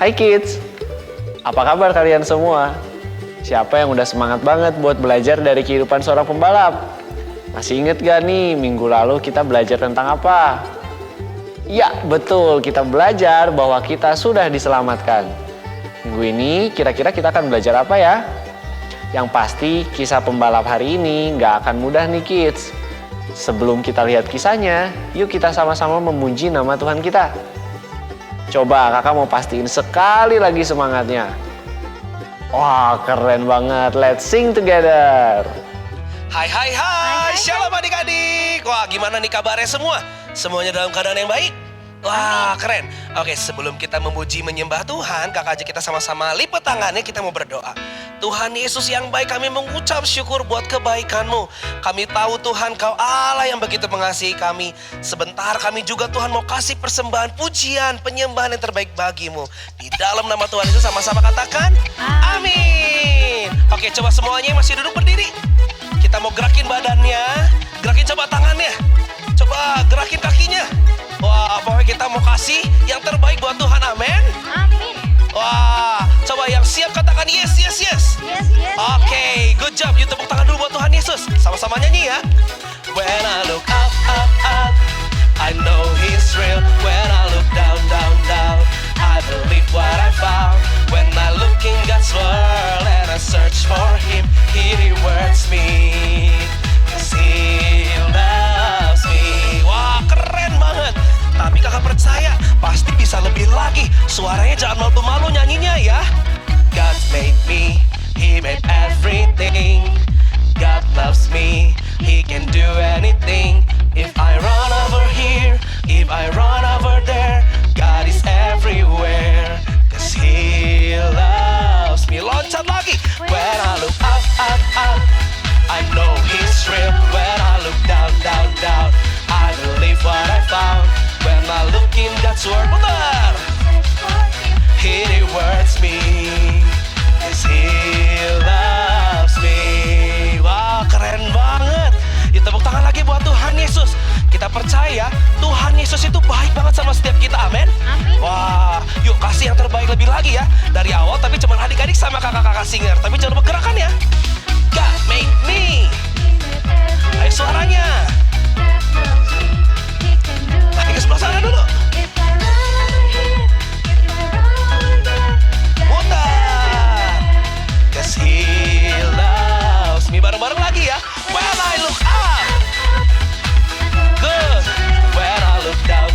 Hai kids, apa kabar kalian semua? Siapa yang udah semangat banget buat belajar dari kehidupan seorang pembalap? Masih inget gak nih minggu lalu kita belajar tentang apa? Ya betul, kita belajar bahwa kita sudah diselamatkan. Minggu ini kira-kira kita akan belajar apa ya? Yang pasti kisah pembalap hari ini gak akan mudah nih kids. Sebelum kita lihat kisahnya, yuk kita sama-sama memuji nama Tuhan kita. Coba kakak mau pastiin sekali lagi semangatnya. Wah keren banget, let's sing together. Hai, shalom adik-adik. Wah gimana nih kabarnya semua? Semuanya dalam keadaan yang baik? Wah keren. Oke, sebelum kita memuji menyembah Tuhan, kakak ajak kita sama-sama lipat tangannya, kita mau berdoa. Tuhan Yesus yang baik, kami mengucap syukur buat kebaikan-Mu. Kami tahu Tuhan Kau Allah yang begitu mengasihi kami. Sebentar kami juga Tuhan mau kasih persembahan pujian, penyembahan yang terbaik bagi-Mu. Di dalam nama Tuhan Yesus sama-sama katakan amin. Oke, coba semuanya masih duduk berdiri. Kita mau gerakin badannya, gerakin coba tangannya, coba gerakin kakinya. Wah, pokoknya kita mau kasih yang terbaik buat Tuhan, amin. Amin. Wah, coba yang siap katakan yes. Oke, good job. Yuk tepuk tangan dulu buat Tuhan Yesus. Sama-sama nyanyi ya. When I look up, I know He's real. When I look down, I believe what I found. When I look in God's world and I search for Him, He rewards me. 'Cause He loves me. Wah, keren banget. Tapi kakak percaya pasti bisa lebih lagi. Suaranya jangan malu-malu nyanyinya ya. God made me, He made everything. God loves me, He can do anything. If I run over here, if I run over there, God is everywhere. 'Cause He loves me. Loncat lagi. When I look up, I know He's real. When I look down, I believe what I found. When I look in God's word, benar, He rewards me. 'Cause He loves me. Wah, keren banget. Yuk tepuk tangan lagi buat Tuhan Yesus. Kita percaya Tuhan Yesus itu baik banget sama setiap kita, amin. Amin. Wah, yuk kasih yang terbaik lebih lagi ya. Dari awal tapi cuma adik-adik sama kakak-kakak singer. Tapi jangan lupa gerakan ya. God made me. Ayo suaranya. Lagi ke sebelah sana dulu. Mutar. 'Cause He loves me. Bareng-bareng lagi ya. When I look up. Good. When I look down,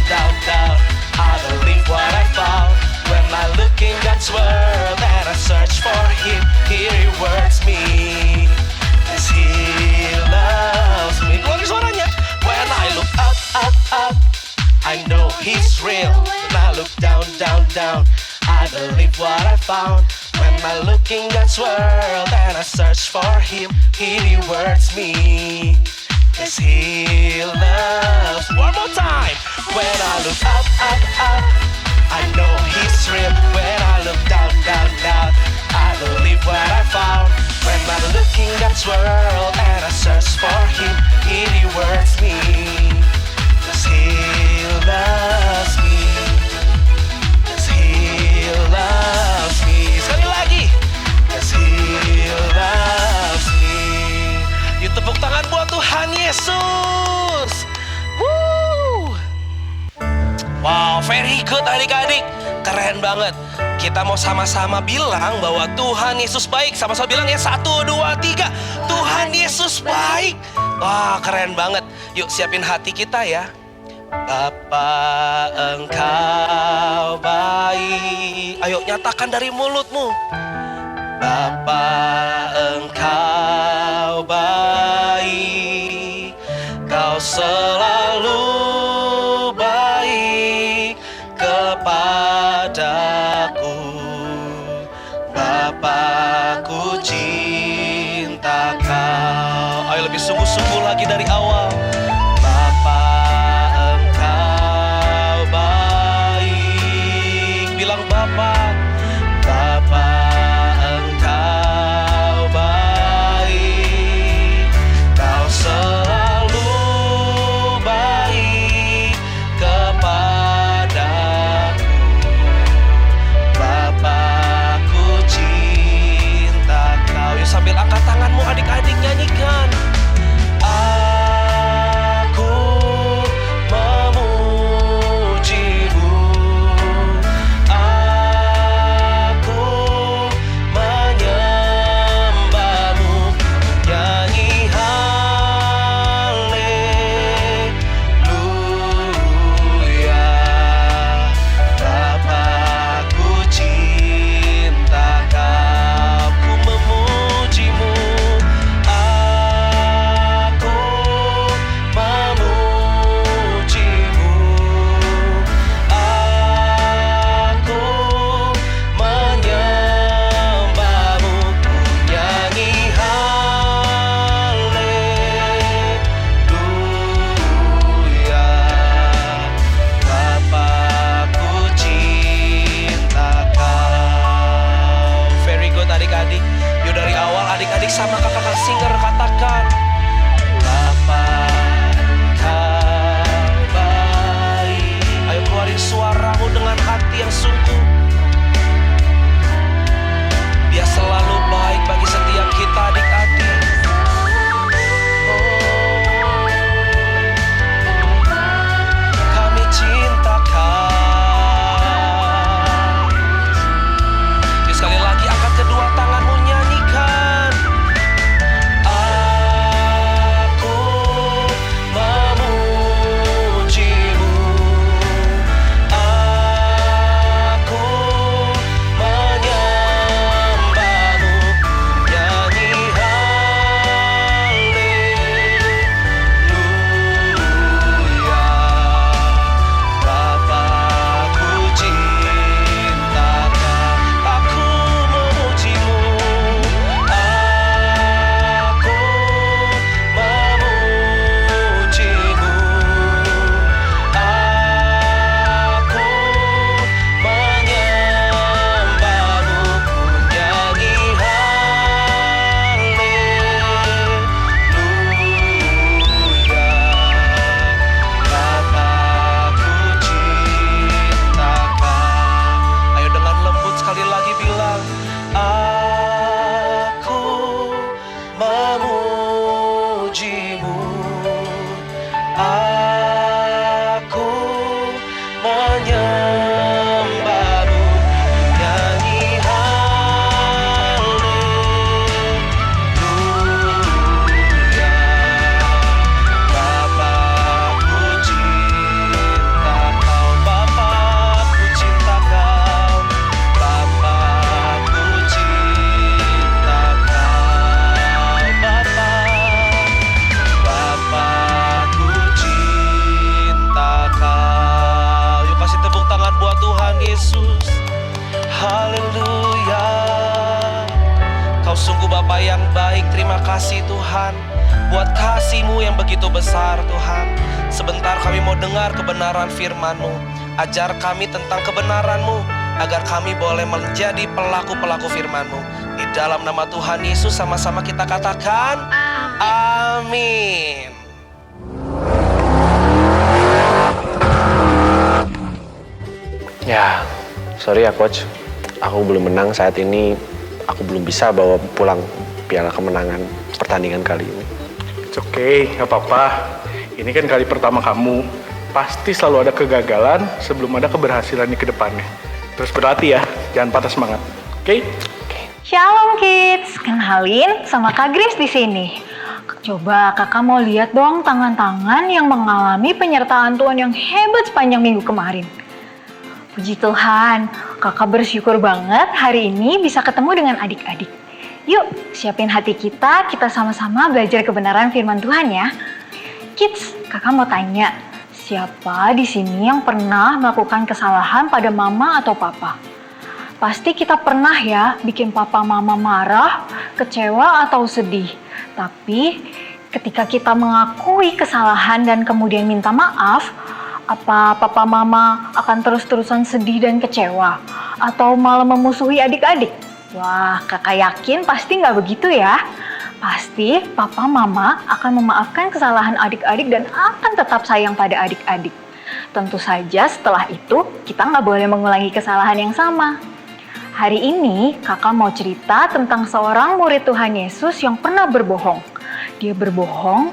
I believe what I found. When I look in God's world and I search for Him, He rewards me. 'Cause He loves me. Lagi suaranya. When I look up, I know He's real. When I look down, I believe what I found. When I look in God's world and I search for Him, He rewards me. 'Cause He loves. One more time. When I look up, I know He's real. When I look down, I believe what I found. When I look in God's world and I search for Him, He rewards me. 'Cause He loves me. 'Cause He loves me. Sekali lagi. 'Cause He loves me. Yuk tepuk tangan buat Tuhan Yesus. Woo. Wow, very good adik-adik. Keren banget. Kita mau sama-sama bilang bahwa Tuhan Yesus baik. Sama-sama bilang ya, 1, 2, 3. Tuhan Yesus baik. Wah, keren banget. Yuk siapin hati kita ya. Bapa Engkau baik. Ayo nyatakan dari mulutmu. Bapa Engkau baik. Kau selalu baik kepadaku. Bapakku cinta Kau. Ayo lebih sungguh-sungguh lagi dari awal. Bapa Engkau baik. Bilang Bapa. Bapa Engkau baik. Kau selalu baik kepadaku. bersama kakak singer katakan, Bapa kau baik. Ayo keluarin suaramu dengan hati yang sungguh. Dia selalu baik bagi setiap kita adik-adik. Kami cinta Kau. Jadi sekali lagi angkat kedua tanganmu, nyanyikan. Aku memujimu. Aku menyembahmu. Nyanyi haleluya. Bapakku cintakan. Aku memujimu. Aku memujimu. Aku menyembahmu. Nyanyi haleluya. Bapakku cintakan. Ayo dengan lembut sekali lagi bilang, aku memujimu. Aku menyembahmu. Nyanyi haleluya. Bapakku cinta Kau. Bapakku cinta Kau. Bapakku cinta Kau. Bapakku cinta Kau. Yuk kasih tepuk tangan buat Tuhan Yesus. Haleluya. Kau sungguh Bapa yang baik. Terima kasih Tuhan buat kasih-Mu yang begitu besar Tuhan. Sebentar kami mau dengar kebenaran firman-Mu. Ajar kami tentang kebenaran-Mu agar kami boleh menjadi pelaku-pelaku firman-Mu. Di dalam nama Tuhan Yesus sama-sama kita katakan amin. Ya, sorry ya coach. Aku belum menang saat ini. Aku belum bisa bawa pulang piala kemenangan pertandingan kali ini. It's okay, nggak apa-apa. Ini kan kali pertama kamu. Pasti selalu ada kegagalan sebelum ada keberhasilan di kedepannya. Terus berlatih ya, jangan patah semangat. Oke? Shalom kids, kenalin sama Kak Grace di sini. Coba kakak mau lihat dong tangan-tangan yang mengalami penyertaan Tuhan yang hebat sepanjang minggu kemarin. Puji Tuhan, kakak bersyukur banget hari ini bisa ketemu dengan adik-adik. Yuk, siapin hati kita sama-sama belajar kebenaran firman Tuhan ya. Kids, kakak mau tanya, siapa di sini yang pernah melakukan kesalahan pada mama atau papa? Pasti kita pernah ya bikin papa mama marah, kecewa atau sedih. Tapi ketika kita mengakui kesalahan dan kemudian minta maaf, apa papa mama akan terus-terusan sedih dan kecewa? Atau malah memusuhi adik-adik? Wah, kakak yakin pasti nggak begitu ya. Pasti papa mama akan memaafkan kesalahan adik-adik dan akan tetap sayang pada adik-adik. Tentu saja setelah itu kita nggak boleh mengulangi kesalahan yang sama. Hari ini kakak mau cerita tentang seorang murid Tuhan Yesus yang pernah berbohong. Dia berbohong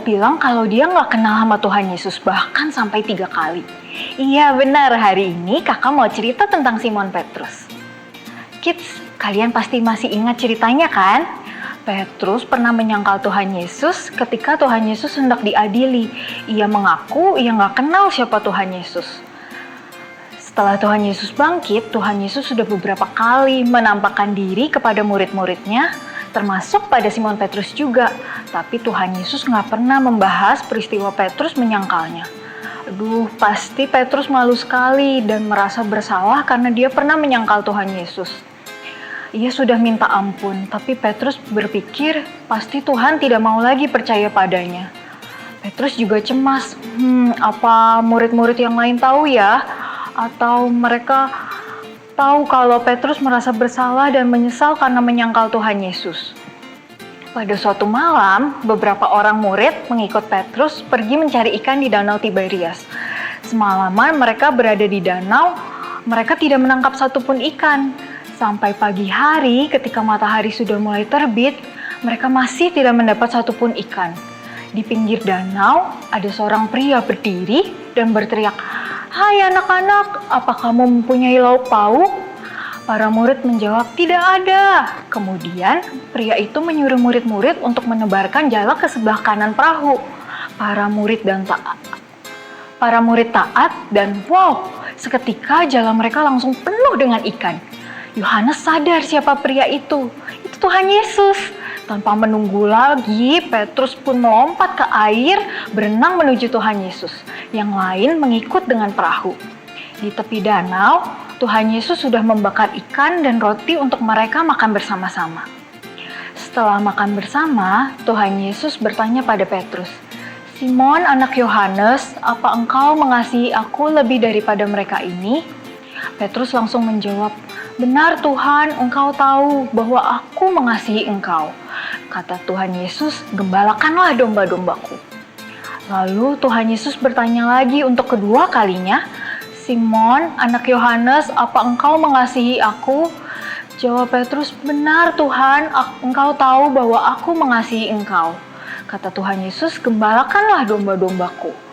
bilang kalau dia nggak kenal sama Tuhan Yesus, bahkan sampai 3 kali. Iya benar, hari ini kakak mau cerita tentang Simon Petrus. Kids, kalian pasti masih ingat ceritanya kan? Petrus pernah menyangkal Tuhan Yesus ketika Tuhan Yesus hendak diadili. Ia mengaku ia nggak kenal siapa Tuhan Yesus. Setelah Tuhan Yesus bangkit, Tuhan Yesus sudah beberapa kali menampakkan diri kepada murid-muridnya, termasuk pada Simon Petrus juga. Tapi Tuhan Yesus nggak pernah membahas peristiwa Petrus menyangkalnya. Aduh, pasti Petrus malu sekali dan merasa bersalah karena dia pernah menyangkal Tuhan Yesus. Ia sudah minta ampun, tapi Petrus berpikir pasti Tuhan tidak mau lagi percaya padanya. Petrus juga cemas, apa murid-murid yang lain tahu ya? Atau mereka tahu kalau Petrus merasa bersalah dan menyesal karena menyangkal Tuhan Yesus. Pada suatu malam, beberapa orang murid mengikut Petrus pergi mencari ikan di Danau Tiberias. Semalaman mereka berada di danau, mereka tidak menangkap satupun ikan. Sampai pagi hari ketika matahari sudah mulai terbit, mereka masih tidak mendapat satupun ikan. Di pinggir danau, ada seorang pria berdiri dan berteriak, "Hai anak-anak, apa kamu mempunyai lauk pauk?" Para murid menjawab, "Tidak ada." Kemudian pria itu menyuruh murid-murid untuk menebarkan jala ke sebelah kanan perahu. Para murid taat dan wow, seketika jala mereka langsung penuh dengan ikan. Yohanes sadar siapa pria itu. Itu Tuhan Yesus. Tanpa menunggu lagi, Petrus pun melompat ke air, berenang menuju Tuhan Yesus. Yang lain mengikut dengan perahu. Di tepi danau, Tuhan Yesus sudah membakar ikan dan roti untuk mereka makan bersama-sama. Setelah makan bersama, Tuhan Yesus bertanya pada Petrus, "Simon, anak Yohanes, apa engkau mengasihi aku lebih daripada mereka ini?" Petrus langsung menjawab, "Benar Tuhan, engkau tahu bahwa aku mengasihi engkau." Kata Tuhan Yesus, "Gembalakanlah domba-dombaku." Lalu Tuhan Yesus bertanya lagi untuk kedua kalinya, "Simon, anak Yohanes, apa engkau mengasihi aku?" Jawab Petrus, "Benar Tuhan, engkau tahu bahwa aku mengasihi engkau." Kata Tuhan Yesus, "Gembalakanlah domba-dombaku."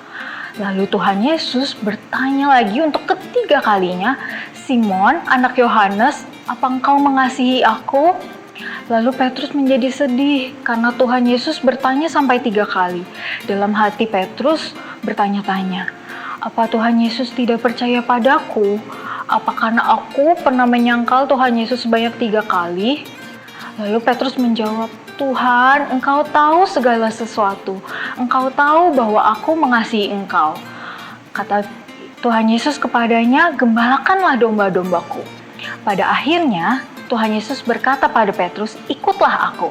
Lalu Tuhan Yesus bertanya lagi untuk ketiga kalinya, "Simon, anak Yohanes, apa engkau mengasihi aku?" Lalu Petrus menjadi sedih karena Tuhan Yesus bertanya sampai 3 kali. Dalam hati Petrus bertanya-tanya, "Apa Tuhan Yesus tidak percaya padaku? Apa karena aku pernah menyangkal Tuhan Yesus sebanyak 3 kali?" Lalu Petrus menjawab, "Tuhan, engkau tahu segala sesuatu. Engkau tahu bahwa aku mengasihi engkau." Kata Tuhan Yesus kepadanya, "Gembalakanlah domba-dombaku." Pada akhirnya, Tuhan Yesus berkata pada Petrus, "Ikutlah aku."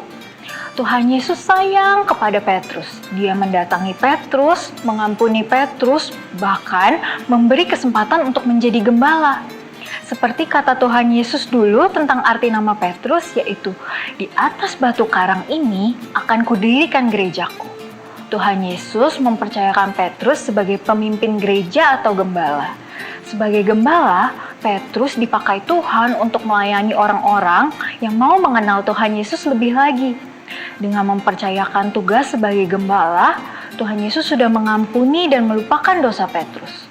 Tuhan Yesus sayang kepada Petrus. Dia mendatangi Petrus, mengampuni Petrus, bahkan memberi kesempatan untuk menjadi gembala. Seperti kata Tuhan Yesus dulu tentang arti nama Petrus, yaitu, "Di atas batu karang ini akan kudirikan gerejaku." Tuhan Yesus mempercayakan Petrus sebagai pemimpin gereja atau gembala. Sebagai gembala, Petrus dipakai Tuhan untuk melayani orang-orang yang mau mengenal Tuhan Yesus lebih lagi. Dengan mempercayakan tugas sebagai gembala, Tuhan Yesus sudah mengampuni dan melupakan dosa Petrus.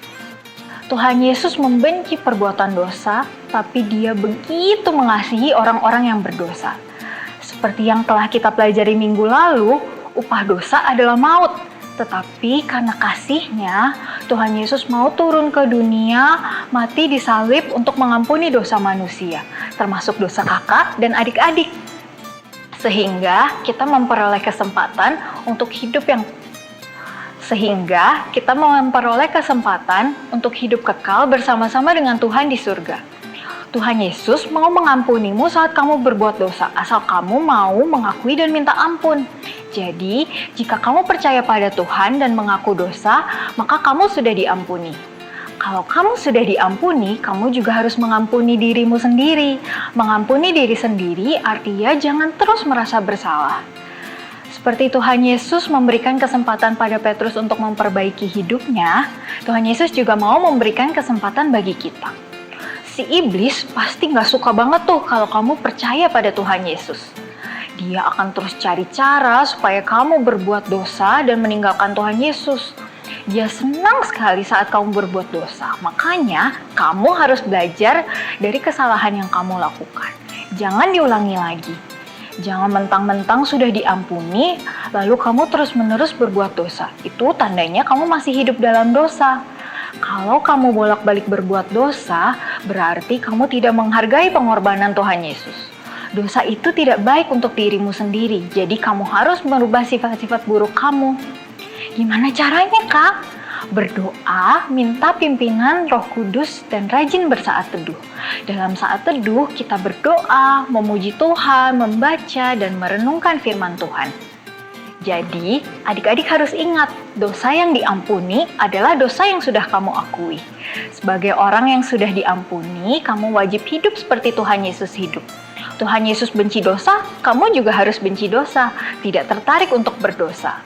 Tuhan Yesus membenci perbuatan dosa, tapi Dia begitu mengasihi orang-orang yang berdosa. Seperti yang telah kita pelajari minggu lalu, upah dosa adalah maut. Tetapi karena kasih-Nya, Tuhan Yesus mau turun ke dunia, mati di salib untuk mengampuni dosa manusia, termasuk dosa kakak dan adik-adik. Sehingga kita memperoleh kesempatan untuk hidup kekal bersama-sama dengan Tuhan di surga. Tuhan Yesus mau mengampunimu saat kamu berbuat dosa, asal kamu mau mengakui dan minta ampun. Jadi, jika kamu percaya pada Tuhan dan mengaku dosa, maka kamu sudah diampuni. Kalau kamu sudah diampuni, kamu juga harus mengampuni dirimu sendiri. Mengampuni diri sendiri artinya jangan terus merasa bersalah. Seperti Tuhan Yesus memberikan kesempatan pada Petrus untuk memperbaiki hidupnya, Tuhan Yesus juga mau memberikan kesempatan bagi kita. Si iblis pasti gak suka banget tuh kalau kamu percaya pada Tuhan Yesus. Dia akan terus cari cara supaya kamu berbuat dosa dan meninggalkan Tuhan Yesus. Dia senang sekali saat kamu berbuat dosa. Makanya kamu harus belajar dari kesalahan yang kamu lakukan. Jangan diulangi lagi. Jangan mentang-mentang sudah diampuni, lalu kamu terus-menerus berbuat dosa. Itu tandanya kamu masih hidup dalam dosa. Kalau kamu bolak-balik berbuat dosa, berarti kamu tidak menghargai pengorbanan Tuhan Yesus. Dosa itu tidak baik untuk dirimu sendiri, jadi kamu harus merubah sifat-sifat buruk kamu. Gimana caranya, Kak? Berdoa, minta pimpinan Roh Kudus, dan rajin bersaat teduh. Dalam saat teduh, kita berdoa, memuji Tuhan, membaca, dan merenungkan firman Tuhan. Jadi, adik-adik harus ingat, dosa yang diampuni adalah dosa yang sudah kamu akui. Sebagai orang yang sudah diampuni, kamu wajib hidup seperti Tuhan Yesus hidup. Tuhan Yesus benci dosa, kamu juga harus benci dosa, tidak tertarik untuk berdosa.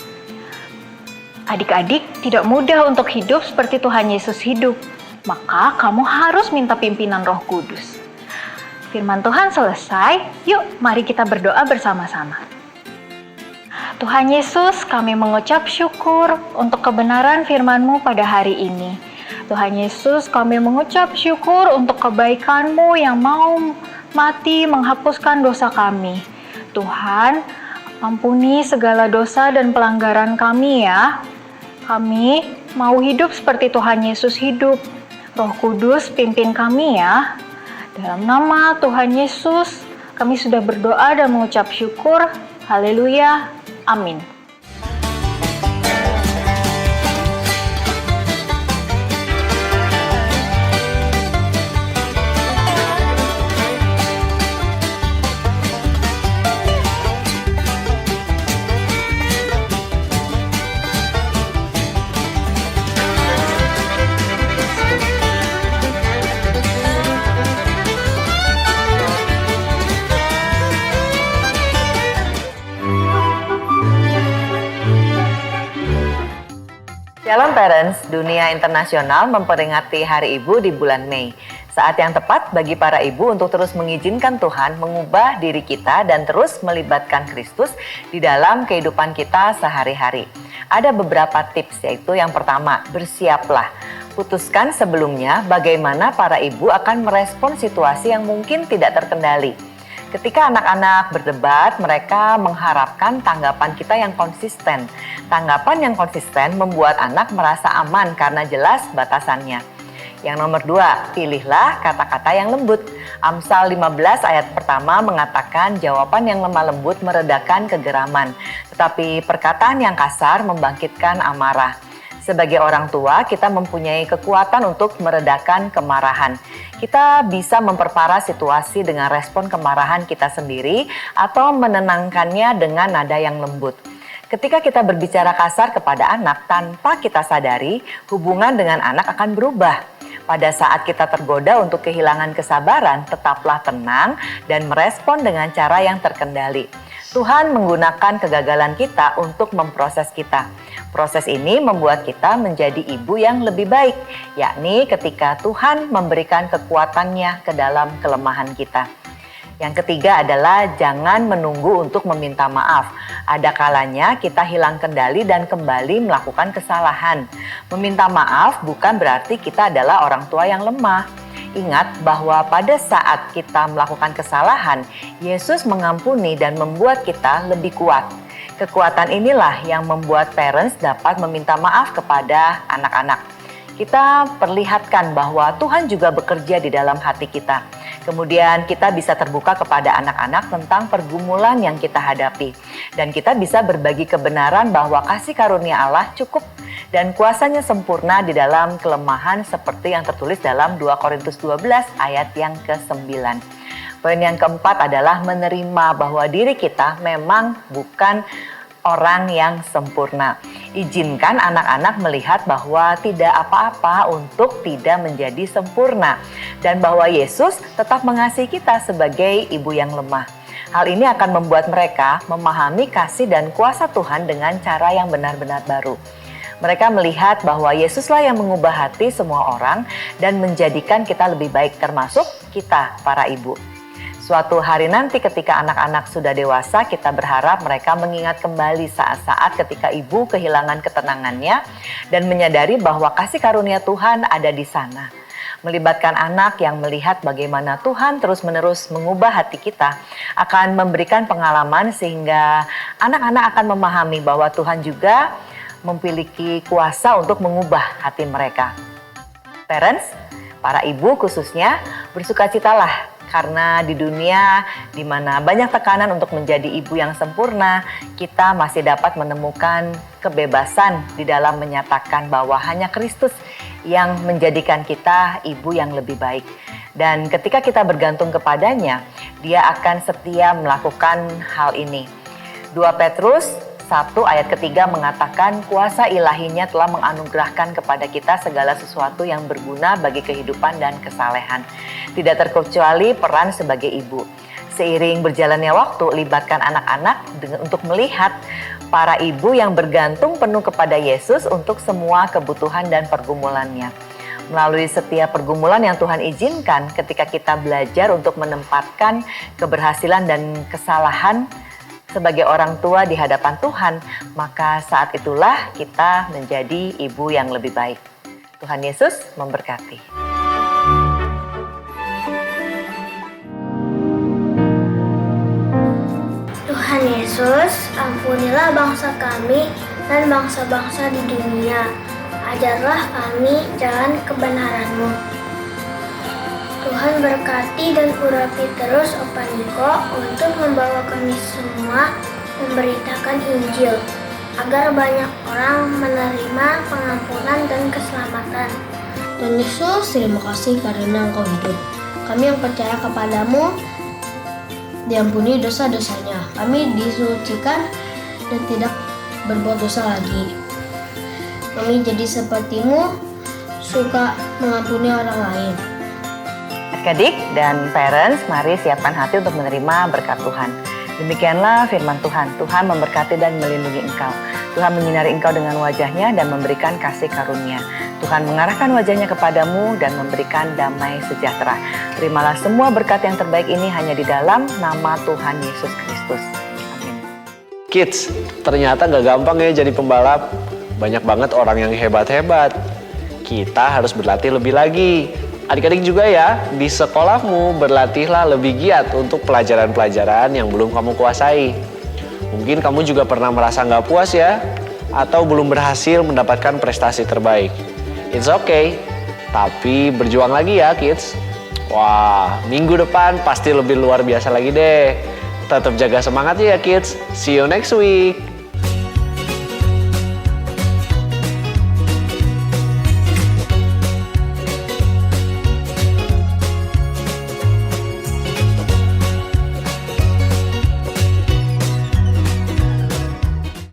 Adik-adik tidak mudah untuk hidup seperti Tuhan Yesus hidup, maka kamu harus minta pimpinan Roh Kudus. Firman Tuhan selesai, yuk mari kita berdoa bersama-sama. Tuhan Yesus, kami mengucap syukur untuk kebenaran firman-Mu pada hari ini. Tuhan Yesus, kami mengucap syukur untuk kebaikan-Mu yang mau mati menghapuskan dosa kami. Tuhan, ampuni segala dosa dan pelanggaran kami ya. Kami mau hidup seperti Tuhan Yesus hidup. Roh Kudus pimpin kami ya. Dalam nama Tuhan Yesus, kami sudah berdoa dan mengucap syukur. Haleluya. Amin. Shalom Parents, dunia internasional memperingati Hari Ibu di bulan Mei. Saat yang tepat bagi para ibu untuk terus mengizinkan Tuhan mengubah diri kita dan terus melibatkan Kristus di dalam kehidupan kita sehari-hari. Ada beberapa tips, yaitu yang pertama, bersiaplah. Putuskan sebelumnya bagaimana para ibu akan merespon situasi yang mungkin tidak terkendali. Ketika anak-anak berdebat, mereka mengharapkan tanggapan kita yang konsisten. Tanggapan yang konsisten membuat anak merasa aman karena jelas batasannya. Yang nomor 2, pilihlah kata-kata yang lembut. Amsal 15 ayat pertama mengatakan jawaban yang lemah lembut meredakan kegeraman, tetapi perkataan yang kasar membangkitkan amarah. Sebagai orang tua, kita mempunyai kekuatan untuk meredakan kemarahan. Kita bisa memperparah situasi dengan respon kemarahan kita sendiri atau menenangkannya dengan nada yang lembut. Ketika kita berbicara kasar kepada anak tanpa kita sadari, hubungan dengan anak akan berubah. Pada saat kita tergoda untuk kehilangan kesabaran, tetaplah tenang dan merespon dengan cara yang terkendali. Tuhan menggunakan kegagalan kita untuk memproses kita. Proses ini membuat kita menjadi ibu yang lebih baik, yakni ketika Tuhan memberikan kekuatannya ke dalam kelemahan kita. Yang ketiga adalah jangan menunggu untuk meminta maaf. Ada kalanya kita hilang kendali dan kembali melakukan kesalahan. Meminta maaf bukan berarti kita adalah orang tua yang lemah. Ingat bahwa pada saat kita melakukan kesalahan, Yesus mengampuni dan membuat kita lebih kuat. Kekuatan inilah yang membuat parents dapat meminta maaf kepada anak-anak. Kita perlihatkan bahwa Tuhan juga bekerja di dalam hati kita. Kemudian kita bisa terbuka kepada anak-anak tentang pergumulan yang kita hadapi. Dan kita bisa berbagi kebenaran bahwa kasih karunia Allah cukup dan kuasanya sempurna di dalam kelemahan seperti yang tertulis dalam 2 Korintus 12 ayat yang ke-9. Poin yang keempat adalah menerima bahwa diri kita memang bukan orang yang sempurna. Izinkan anak-anak melihat bahwa tidak apa-apa untuk tidak menjadi sempurna dan bahwa Yesus tetap mengasihi kita sebagai ibu yang lemah. Hal ini akan membuat mereka memahami kasih dan kuasa Tuhan dengan cara yang benar-benar baru. Mereka melihat bahwa Yesuslah yang mengubah hati semua orang dan menjadikan kita lebih baik, termasuk kita para ibu. Suatu hari nanti ketika anak-anak sudah dewasa, kita berharap mereka mengingat kembali saat-saat ketika ibu kehilangan ketenangannya dan menyadari bahwa kasih karunia Tuhan ada di sana. Melibatkan anak yang melihat bagaimana Tuhan terus-menerus mengubah hati kita akan memberikan pengalaman sehingga anak-anak akan memahami bahwa Tuhan juga memiliki kuasa untuk mengubah hati mereka. Parents, para ibu khususnya, bersukacitalah karena di dunia di mana banyak tekanan untuk menjadi ibu yang sempurna, kita masih dapat menemukan kebebasan di dalam menyatakan bahwa hanya Kristus yang menjadikan kita ibu yang lebih baik. Dan ketika kita bergantung kepadanya, Dia akan setia melakukan hal ini. 2 Petrus 1 ayat ketiga mengatakan kuasa ilahinya telah menganugerahkan kepada kita segala sesuatu yang berguna bagi kehidupan dan kesalehan. Tidak terkecuali peran sebagai ibu. Seiring berjalannya waktu, libatkan anak-anak untuk melihat para ibu yang bergantung penuh kepada Yesus untuk semua kebutuhan dan pergumulannya. Melalui setiap pergumulan yang Tuhan izinkan, ketika kita belajar untuk menempatkan keberhasilan dan kesalahan sebagai orang tua di hadapan Tuhan, maka saat itulah kita menjadi ibu yang lebih baik. Tuhan Yesus memberkati. Tuhan Yesus, ampunilah bangsa kami dan bangsa-bangsa di dunia. Ajarlah kami jalan kebenaran-Mu. Tuhan berkati dan urapi terus Opa Niko untuk membawa kami semua memberitakan Injil, agar banyak orang menerima pengampunan dan keselamatan. Tuhan Yesus, terima kasih karena Engkau hidup. Kami yang percaya kepadamu diampuni dosa-dosanya. Kami disucikan dan tidak berbuat dosa lagi. Kami jadi seperti-Mu, suka mengampuni orang lain. Adik dan parents, mari siapkan hati untuk menerima berkat Tuhan. Demikianlah firman Tuhan. Tuhan memberkati dan melindungi engkau. Tuhan menyinari engkau dengan wajahnya dan memberikan kasih karunia. Tuhan mengarahkan wajahnya kepadamu dan memberikan damai sejahtera. Terimalah semua berkat yang terbaik ini hanya di dalam nama Tuhan Yesus Kristus. Amin. Kids, ternyata gak gampang ya jadi pembalap. Banyak banget orang yang hebat-hebat. Kita harus berlatih lebih lagi. Adik-adik juga ya, di sekolahmu berlatihlah lebih giat untuk pelajaran-pelajaran yang belum kamu kuasai. Mungkin kamu juga pernah merasa nggak puas ya, atau belum berhasil mendapatkan prestasi terbaik. It's okay, tapi berjuang lagi ya kids. Wah, minggu depan pasti lebih luar biasa lagi deh. Tetap jaga semangat ya kids. See you next week.